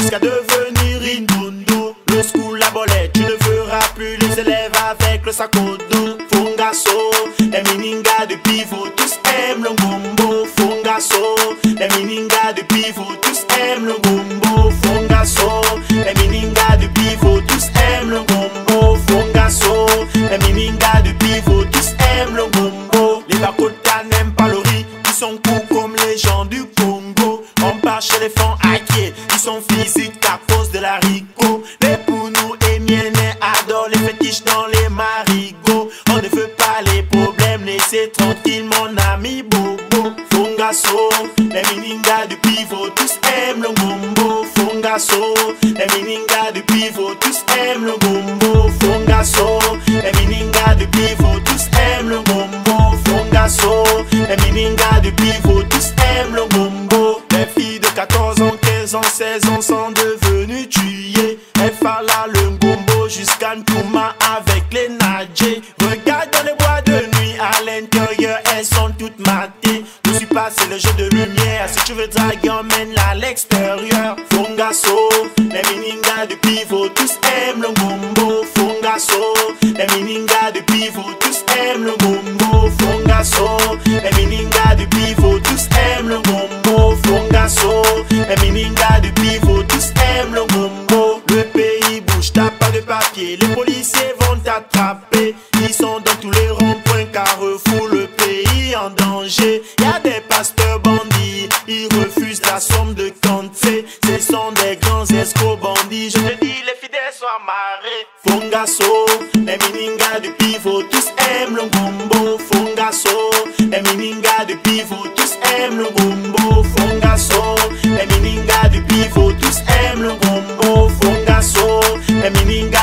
jusqu'à devenir Rindundo. Le school, la bolette, tu ne feras plus les élèves avec le sac au dos. Fongasso, les miningas de pivot, tous aiment le gombo. Fongasso, les miningas de pivot, tous aiment le gombo. Fongasso, les miningas de pivot, tous aiment le gombo. Fongasso, les miningas de pivot, tous aiment le gombo. Les Bakota n'aiment pas le riz, ils sont courts comme les gens du Congo. On part chez les fonds hackés, ils sont physiques à cause de la rico. Les Pounou et Mienne adorent les fétiches dans les marigots. On ne veut pas les problèmes, laissez tranquille mon ami Bobo. Fongasso, les miningas de pivot, tous aiment le gombo. Fongasso, les miningas de pivot, tous aiment le gombo. Fongasso, les miningas de pivot, tous aiment le gombo. Fongasso, les miningas de pivot, tous aiment le gombo. Les filles de 14 ans, 15 ans, 16 ans sont devenues tuées. Elles font là le gombo jusqu'à Nkouma avec les Nadjé. Regarde dans les bois de nuit, à l'intérieur elles sont toutes matées. Je suis passé le jeu de lumière, si tu veux draguer emmène-la à l'extérieur. Fongasso, les miningas de pivot, tous aiment le gombo. Fongasso, les miningas de pivot, tous aiment le gombo. Fongasso, les miningas de pivot, tous aiment le gombo. Fongasso, les miningas de pivot, tous aiment le gombo. Le pays bouge, t'as pas de papier, les policiers vont t'attraper. Ils sont dans tous les ronds-points, Carrefour, le pays en danger. Y'a des pasteurs bandits, ils refusent la somme de Kanté. Ce sont des grands escrocs bandits, je te dis les fidèles sont amarrés. Fongasso, les miningas de pivot, tous aiment le gombo. Fongasso, les miningas de pivot, tous aiment le gombo. Fongasso, les miningas de pivot, tous aiment le gombo. Fongasso, les miningas